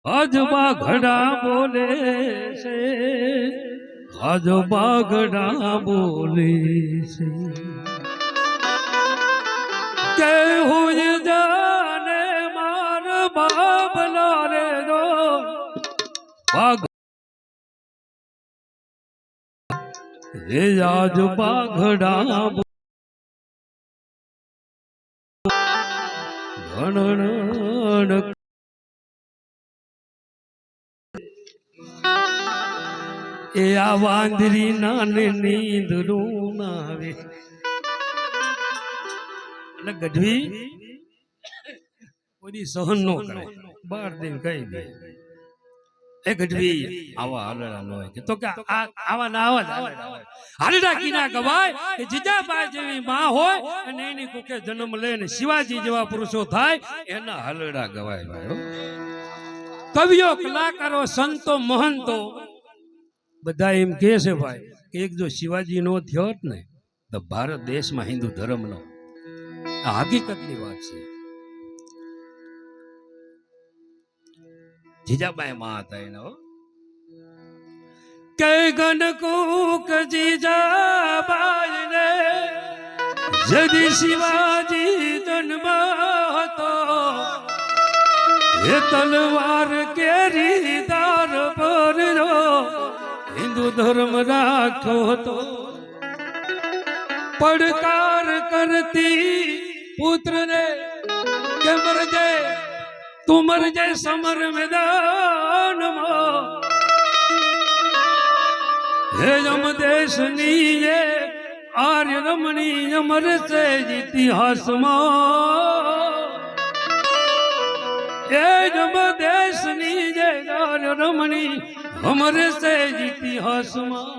અજબા ઘડા બોલે છે, અજબા ઘડા બોલે છે, કે હું જાને માર બાબલા રે દો બાગ રે અજબા ઘડા ઘણણ એ આ વાંદરી નાને નીંદરું ના આવે એટલે ગઢવી કોઈ સહન નો કરે, બાર દિન કહી દે એ ગઢવી આવા હાલડા ન હોય તો કે આવા ના આવા હાલડા કીના ગવાય કે જીજાબા જેવી માં હોય અને એની કુકે જન્મ લે ને શિવાજી જેવા પુરુષો થાય એના હાલડા ગવાય ભાઈ. કવિઓ, કલાકારો, સંતો, મહંતો બધા એમ કહે છે ભાઈ કે એક જો શિવાજી નો થયો ને તો ભારત દેશમાં હિન્દુ ધર્મ નો હકીકતની વાત છે. જીજાબાઈ માં હતા એનો કે ગણકુક જીજાબાઈ ને જદી શિવાજી જન્મ હતો એ તલવાર કેરી દાર પર હિન્દુ ધર્મ રાખ્યો હતો. પડકાર કરતી પુત્ર ને કે મરજે તું મરજે સમર મેદાનમાં હે જમ દેશની એ આર્ય રમણી અમર છે ઇતિહાસમાં એ જમ દેશની જે આર્ય રમણી અમર છે ઇતિહાસમાં.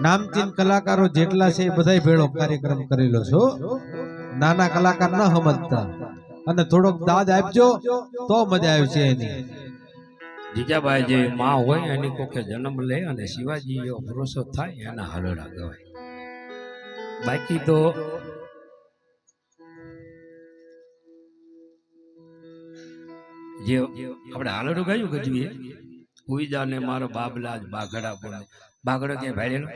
નામચીન કલાકારો જેટલા છે એ બધા ભેળો કાર્યક્રમ કરેલો છો. નાના કલાકાર ન સમજતા અને થોડોક દાદ આપજો તો મજા આવશે એની. જીજાબાઈ જે માં હોય એની કોકે જન્મ લે અને શિવાજી એવો ભરોસો થાય એના હાલડા ગવાય. બાકી તો જે આપણે હાલડું ગાયું ગજવીએ ઉઈજા ને મારો બાબલા જ બાઘડા બોલે બાઘડો ક્યાંય ભાડેલો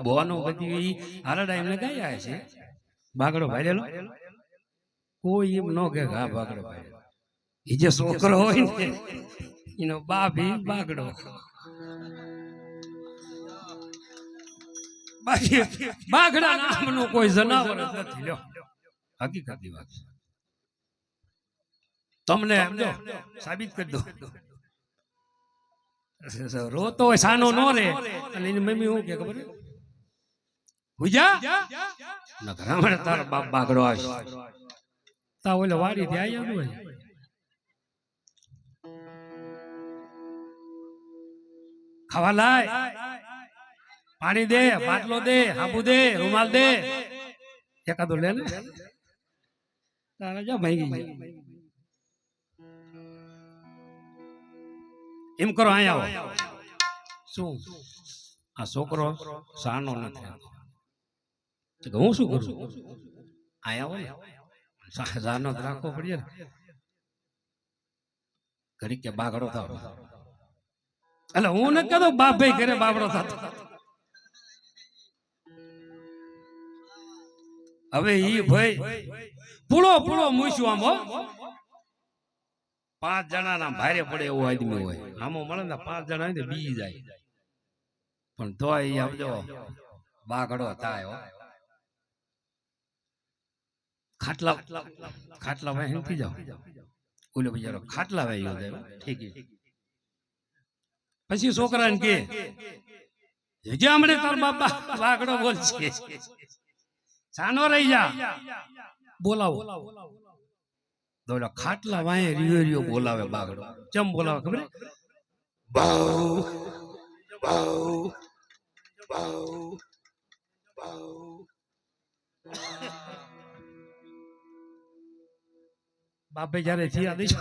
બોનો ગજવી હાલડા એમને ગાયા છે. બાઘડો ભાડેલો કોઈ એમ ન કે હા બાઘડો ભાડેલો. એ જે છોકરો હોય ને એનો બાપ ઈ બાઘડો. બાકી બાઘડા નામનું કોઈ જનાવર જ નથી. લ્યો હકીકતની વાત તમને સમજો સાબિત કરી દો. રોતો હોય સાનો નો રે અને એની મમ્મી શું કે ખબર હુજા નગરામણ તારો બાપ બાઘડો આવશે તા ઓલે વાડી થી આયા હોય ખાવા લાય પાણી દે બાટલો દે હાબુ દે રૂમાલ દે એકાદો લે ને તારા જા ભાઈ એમ કરો અહીંયા આવો. શું આ છોકરો સાનો નથી હું શું કરું અહીંયા આવો સાનો રાખવો પડે ને ઘડી કે બાગડો થાવ એટલે હું ન કહેતો બાપ ભાઈ ઘરે બાબડો થતો. હવે ઈ ભાઈ પૂળો પૂળો મૂસ્યું આમ હો 5 જણાના ભારે પડે એવો આદમી હોય આમો મળે ને 5 જણા હોય ને બી જાય પણ તોય આવજો બાગડો થાય હો. ખાટલા ખાટલા ભાઈ હેંકી જાઓ ઓલો બિચારો ખાટલા ભાઈ જાય ઠીક. પછી છોકરાને કે જે હમણે તાર બાપા બાગડો બોલશે સાનો રહી જા બોલાવો. દોડા ખાટલા વાય રિયો બોલાવે બાગડો. ચમ બોલાવે ખબર બાઉ બાઉ બાઉ બાઉ. બાપે જયારે થયા દઈશ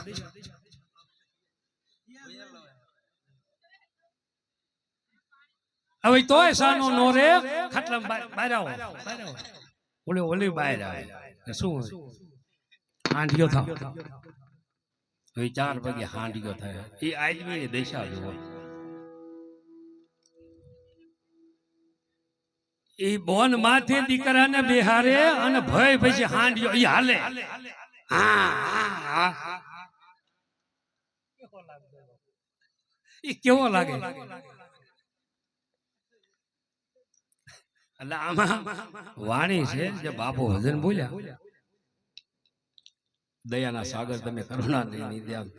હવે તોય સાનો નો રે ખાટલામાં બહાર આવો ઓલી ઓલી બહાર આવે શું હાંડિયો થાવ હવે 4 વાગે હાંડિયો થાય એ આજની દશા જુઓ એ બોન માથે દીકરાને બેહારે અને ભય પછી હાંડિયો ઈ હાલે ઈ કેવો લાગે એટલે આમાં વાણી છે જે બાપુ ભજન બોલ્યા દયાના સાગર તમે કરુણા નિધ્યાન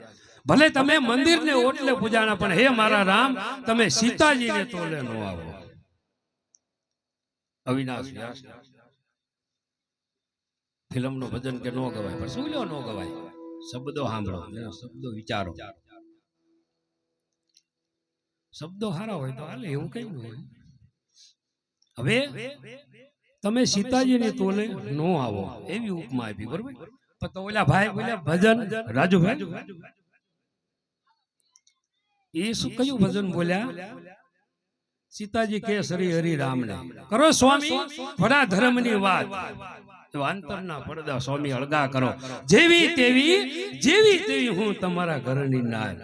ભલે તમે મંદિરને ઓટલે પૂજાના પણ હે મારા રામ તમે સીતાજીને તોલે નો આવો અવિનાશ વ્યાસ ફિલ્મનું ભજન કે નો ગવાય પણ શું લ્યો નો ગવાય શબ્દો સાંભળો શબ્દો વિચારો શબ્દો સારા હોય તો હાલે એવું કઈ હોય હવે તમે સીતાજીને તોલે નો આવો એવી ઉપમા આપી બરોબર તો ઓલા ભાઈ બોલ્યા ભજન રાજુભાઈ એ શું કયું ભજન બોલ્યા સીતાજી કે શ્રી હરિ રામને કરો સ્વામી થોડા ધર્મની વાત અંતરના પડદા સ્વામી અળગા કરો જેવી તેવી હું તમારા ઘરની નાર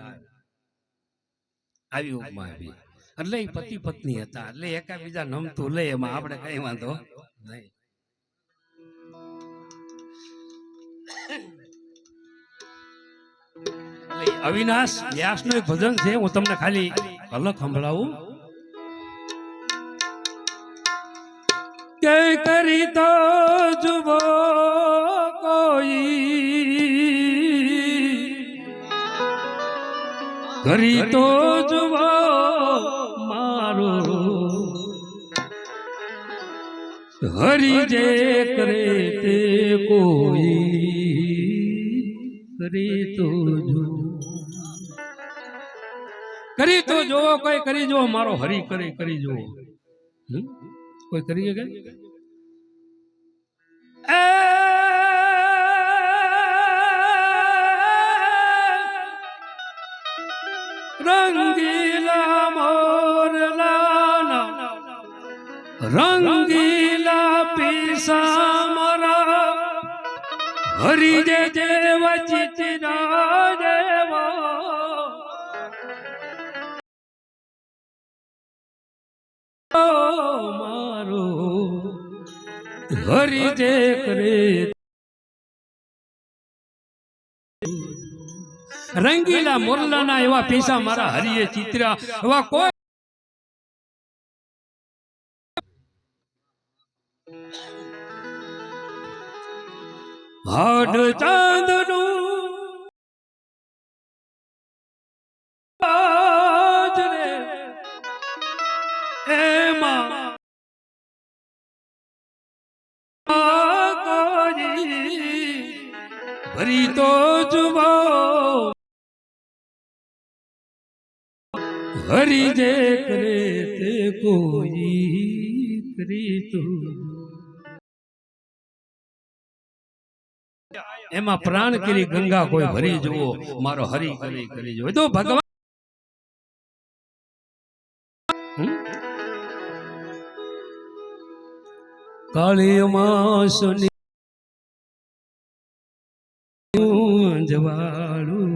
આવી ઉપમા આપી એટલે પતિ પત્ની હતા એટલે એકાબીજા નમતું લે એમાં આપણે કઈ વાંધો નહીં અવિનાશ વ્યાસ નું એક ભજન છે હું તમને ખાલી અલગ સંભળાવું કે કરી તો જુઓ કોઈ કરી તો જુઓ મારો હરી જે કરે તે કોઈ કરી તો જો કરી તો જો કોઈ કરી જો મારો હરી કરે કરી જો કોઈ કરી કે રંગીલા મોરલાના રંગીલા પીસા મારા હરી જે દેવ ચિતરા દેવા મારો હરી જે કરે રંગીલા મોરલાના એવા પીસા મારા હરિએ ચિત્રા એવા કોઈ હાડ ચાંદનું એમાં ભરી તો જુઓ હરી જે કરે તે કોઈ કરી તો એમાં પ્રાણ કરી ગંગા કોઈ ભરી જુઓ મારો હરી કરી જુઓ તો ભગવાન કાળી માસની જવાળું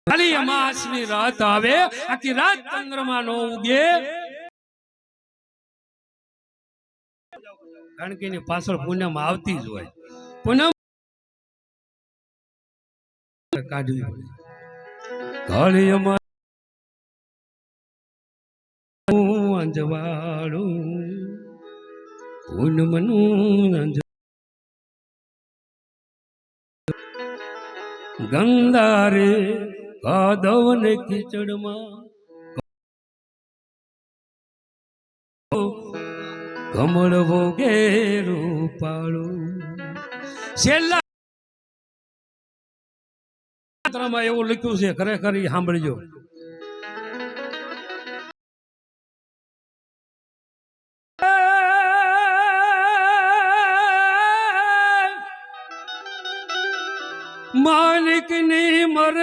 કાળી અમાસની રાત આવે આખી રાત ચંદ્રમા નો ઉગે કારણ કે એની પાછળ પૂનમ આવતી જ હોય પૂનમ કાઢવી પડે કાળી અમાસ અંજવાળું પૂનમનું ગંગારે કાદવ ને કીચડમાં કમળ ભોગે રૂપાળું છેલ્લા એવું લખ્યું છે ખરેખર સાંભળજો માલિક ની મર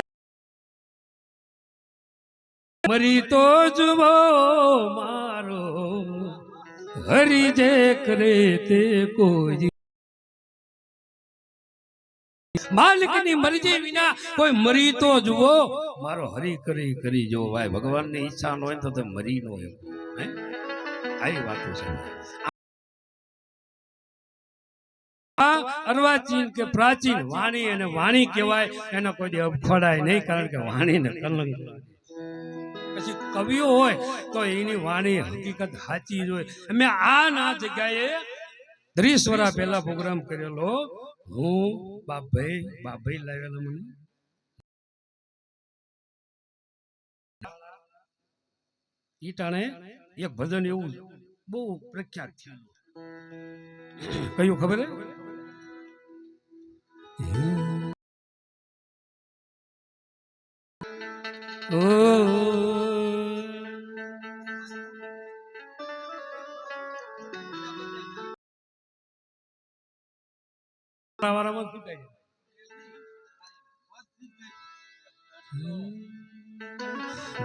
મરી તો જુઓ મારો હરી જે કરે તે કોઈ માલિકની મરજી વિના કોઈ મરી તો જુઓ મારો હરી કરી જો ભાઈ ભગવાનની ઈચ્છા ન હોય તો તે મરી નો હોય હે આવી વાતો છે આ અર્વાચીન કે પ્રાચીન વાણી અને વાણી કહેવાય એનો કોઈ દી અબખડાય નહીં કારણ કે વાણીને કલંક પછી કવિઓ હોય તો એની વાણી હકીકત સાચી જ હોય મેં આ ના જગ્યાએ 30 વર્ષ પહેલા પ્રોગ્રામ કરેલો હું બાપભાઈ લાવેલા મને ઈ ટાણે એક ભજન એવું બહુ પ્રખ્યાત થયું કયું ખબર હે ઓ વારામાં ફૂટાય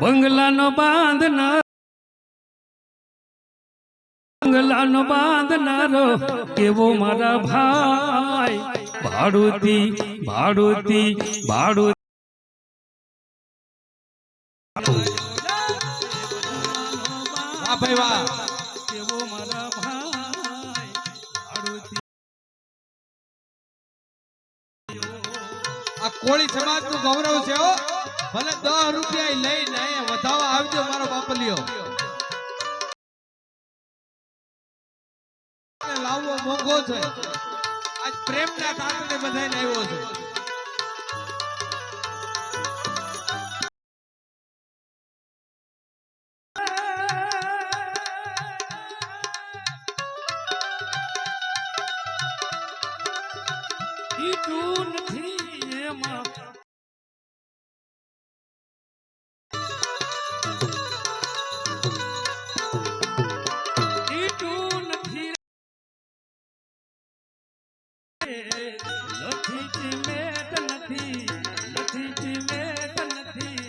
બંગલાનો બાંધનારો કેવો મારા ભાઈ ભાડુતી વાહ ભાઈ વાહ કેવો મારા ભાઈ ભાડુતી આ કોળી સમાજ નું ગૌરવ છે હો ભલે 10 રૂપિયા લઈને અહીંયા વધાવા આવજો મારો બાપલિયો લાવવો મોંઘો છે આજ પ્રેમના કારણે બધાને આવ્યો છે ઈટું નથી એમાં ઈટું નથી નથી ચીમેટ નથી ચીમેટ નથી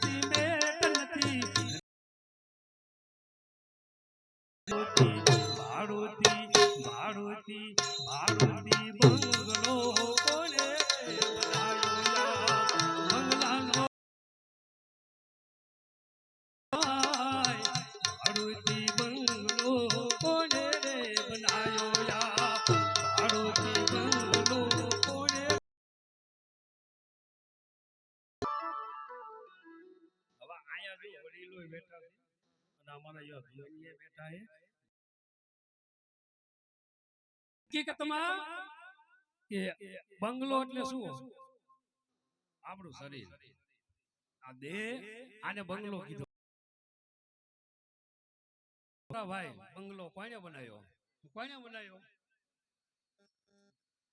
ચીમેટ નથી ભાડુતી બંગલો કોને બનાવ્યો બંગલાનો ભાડુતી બંગલો કોને રે બનાવ્યો ભાડુતી બંગલો કોને હવે આયા જો વડીલો બેઠા છે અને અમારા યો ભીઓની બેઠા છે હકીકતમાં કે બંગલો એટલે શું આપણું શરીર આ દેહ આને બંગલો કીધો ભાઈ બંગલો કોણે બનાવ્યો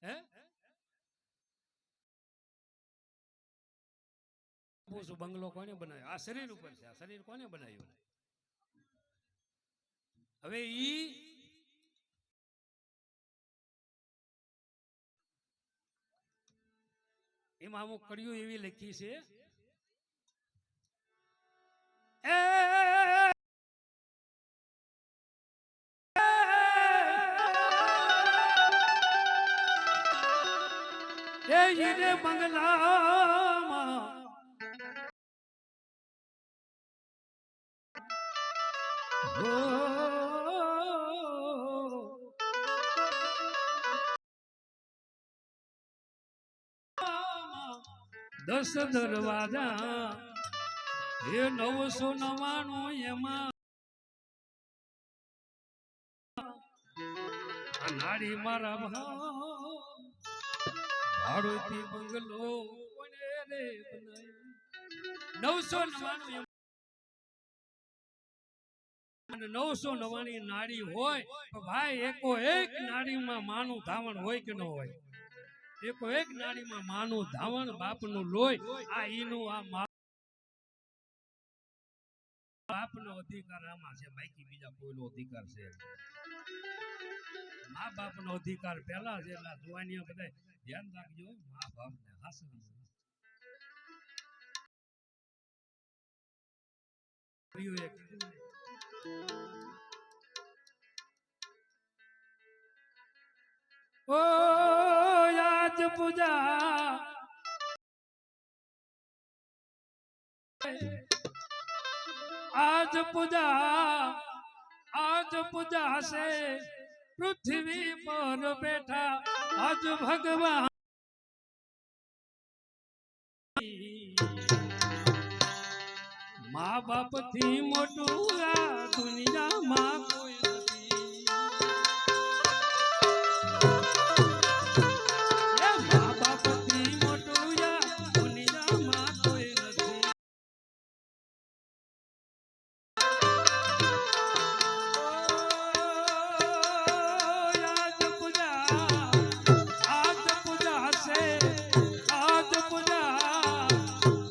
હે પૂછું બંગલો કોણે બનાવ્યો આ શરીર ઉપર છે આ શરીર કોને બનાવ્યું હવે ઈ એમાં અમુક કડીઓ એવી લખી છે એ હીરે બંગલામાં દસ દરવાજા એ 999 એમાં નાડી મારા ભાડુતી બંગલો કોને રે બનાવ્યો 999 અને 999 નાડી હોય તો ભાઈ એકો એક નાડીમાં માનું ધાવણ હોય કે ન હોય એકો એક નાડીમાં માનું ધાવણ બાપનું લોહી આ ઈનું આ બાપનો અધિકાર આમાં છે બાકી બીજા કોઈનો અધિકાર છે મા બાપનો અધિકાર પહેલા છે એટલે જુવાનીઓ બધા ધ્યાન રાખજો મા બાપને હાસન કયું એક ઓ આજ પૂજા આજ પૂજા છે પૃથ્વી પર બેઠા આજ ભગવાન મા બાપ થી મોટું આ દુનિયામાં કોઈ નથી. એ મા બાપ થી મોટું આ દુનિયામાં કોઈ નથી. આજ પૂજા છે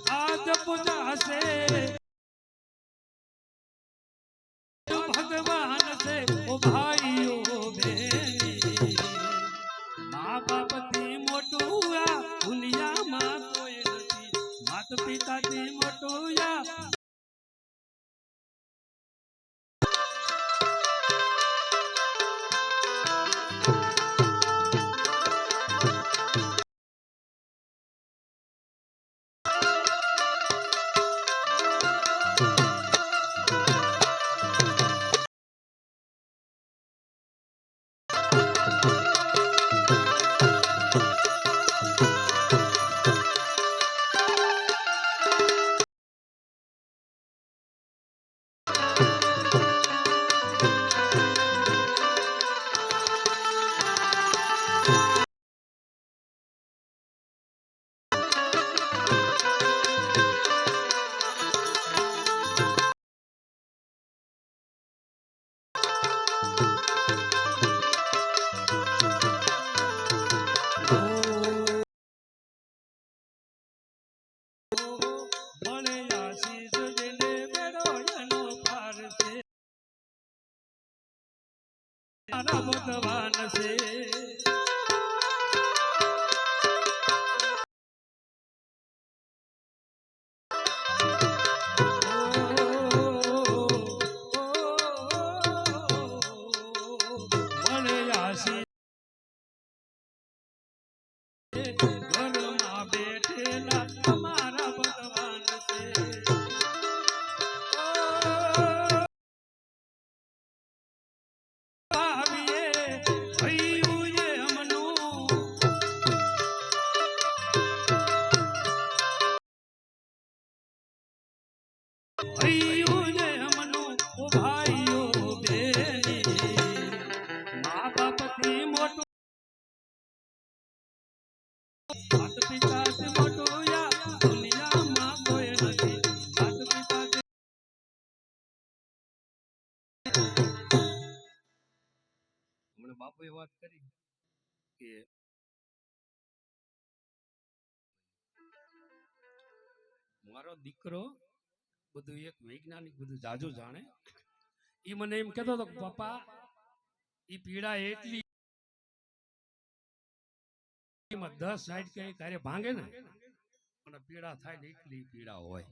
આજ પૂજા છે ભગવાન છે ઓ ભાઈઓ બેની મા બાપ થી મોટું આ દુનિયામાં કોઈ નથી. માત પિતા થી મોટું આ ભગવાન છે. ઘરમાં બેઠેલા તમારા ભગવાન છે. માત પિતાથી મોટું આ દુનિયામાં કોઈ નથી. માત પિતાથી હમણાં બાપુએ વાત કરી કે મારો દીકરો બધું એક વૈજ્ઞાનિક બધું જાજુ જાણે. ઈ મને એમ કહેતો હતો પપ્પા ઈ પીડા એટલી 10 સાઈડ કે તારે ભાંગે ને અને પીડા થાય ને એટલી પીડા હોય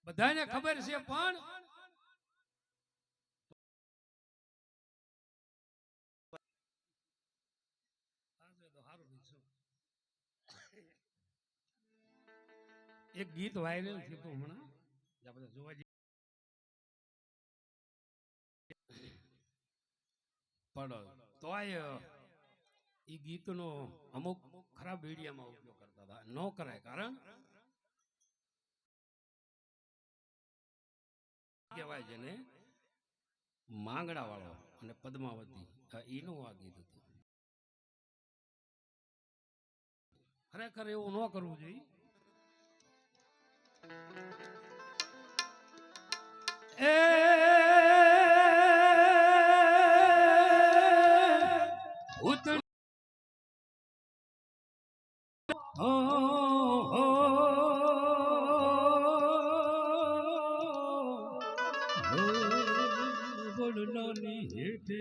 બધાને ખબર છે. પણ એક ગીત વાયરલ થયું હતું હમણાં આપણે જોવા જઈએ પણ તોય ઈ ગીતનો અમુક ખરાબ મીડિયામાં ઉપયોગ કરતા હતા. ન કરાય કારણ કહેવાય જેને માંગડા વાળો અને પદ્માવતી એનું આ ગીત હતું. ખરેખર એવું ન કરવું જોઈએ. એ ઉતર બોલનાની હેઠે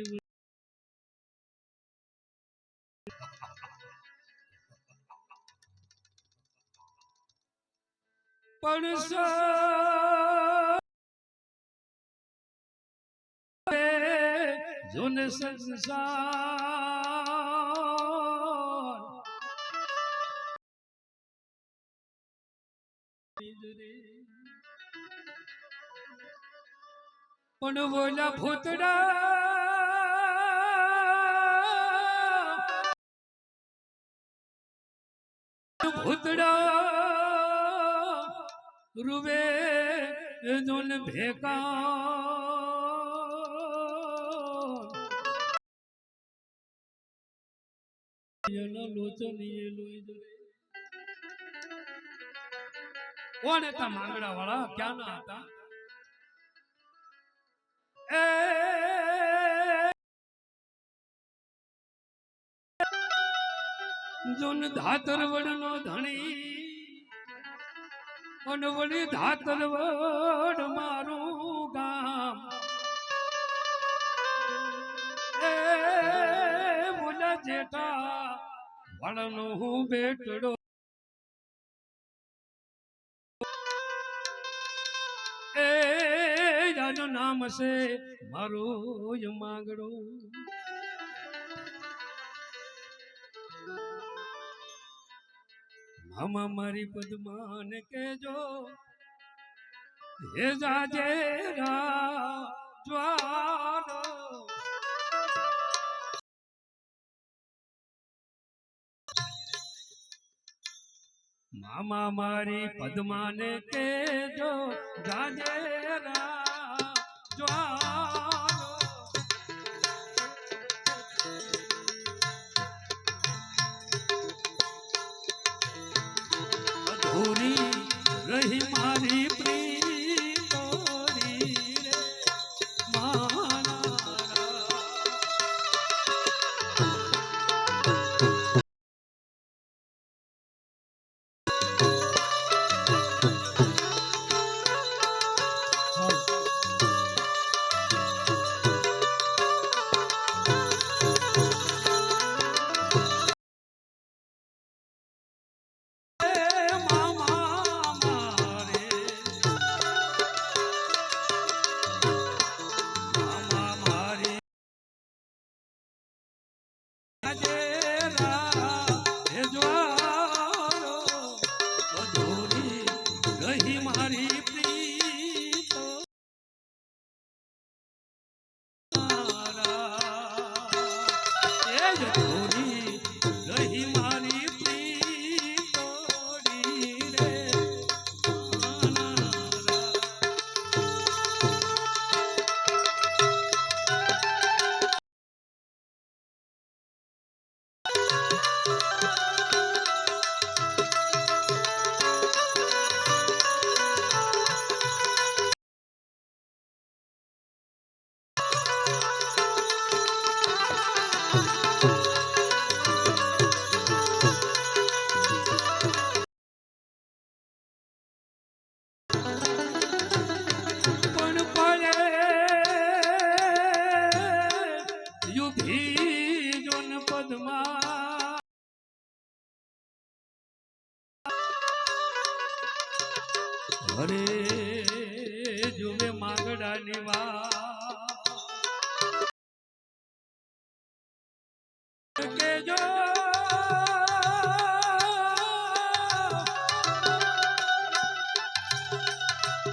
પણ જુન સંસાર પણ બોલા ભૂતડા ભૂતડા રૂવે જોન ભેકા લોચનીએ લોહી જરે કોણ હતા માંગડા વાળા ક્યાં ના હતા જોન ધાતર વડનો ધણી અને વળી ધાતર વડ મારું ગામ બોલા જેઠા વડનો હું બેટડો જાનું નામ છે મારું માંગડો મામા મારી પદ્માને કેજો હે જાજે રાજવાડો મામા મારી પદ્માને કેજો જાજે રાજવાડો અધૂરી રહી મારી પ્રીતોરી રે માના અરે જુએ માંગડાની વાત કેજો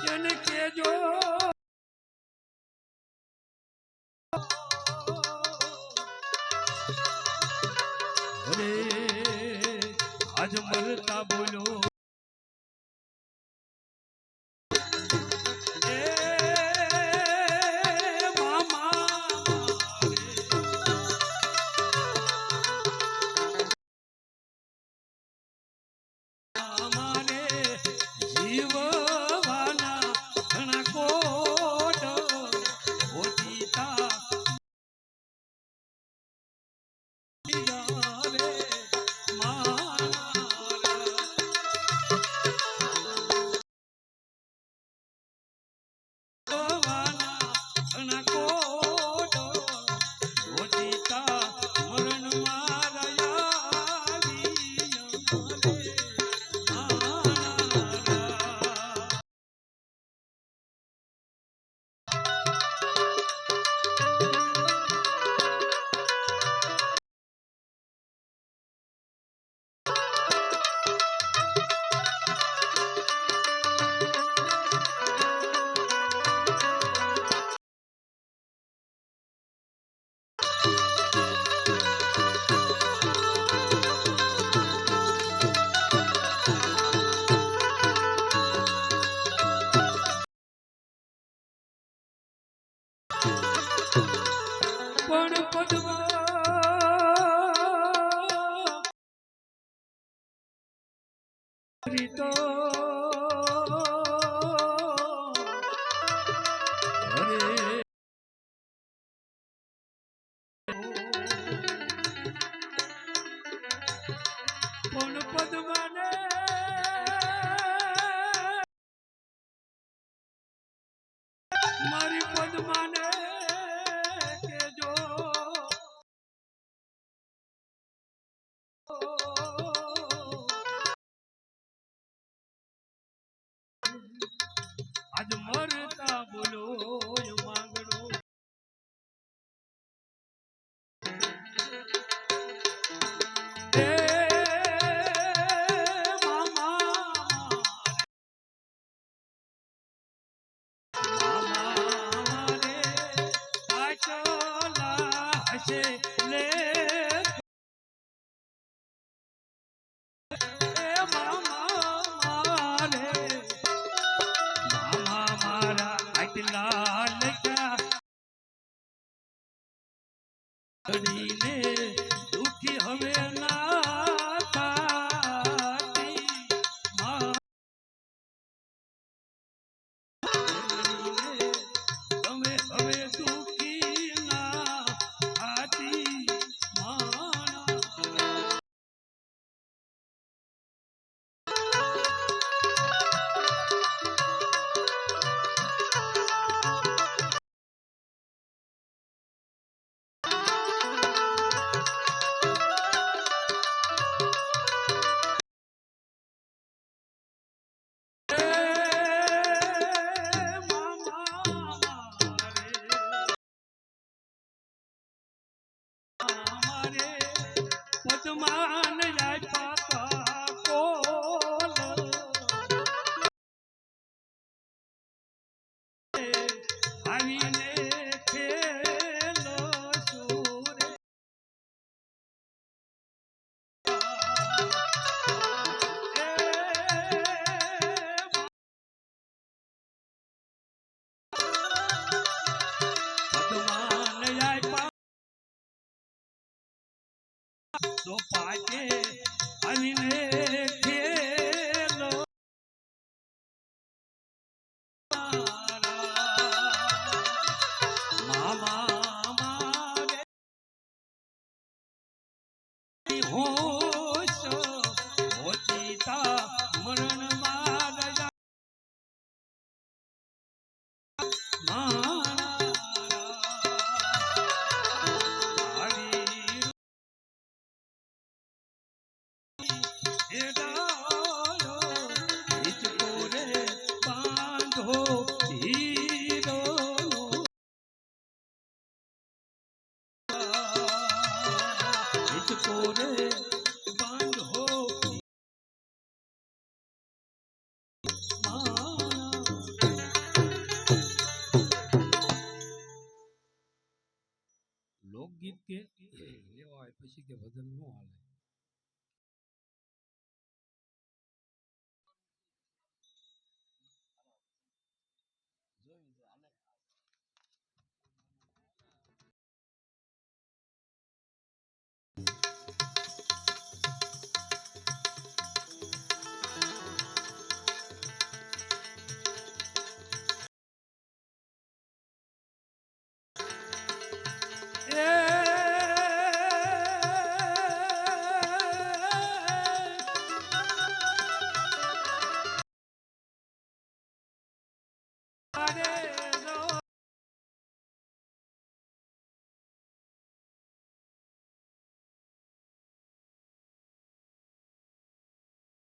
જેને કેજો અરે આજ મરતા બોલો જીવવાના ઘણા કો મારી પદ્માને કેજો આજ મરતા બોલો માંગડો એ દુખી હવે ના થાતી તમે હવે દુખી ના થાતી માણા પદ્માન જાય પાપા કોલ આવીને ખેલો સુરે પદ્માન જાય તો પાકે આવીને ખેલો મામા મારે હોશ હોતીતા મરણ મારા લોકગીત કે લેવાય પછી કે ભજન ન હાલે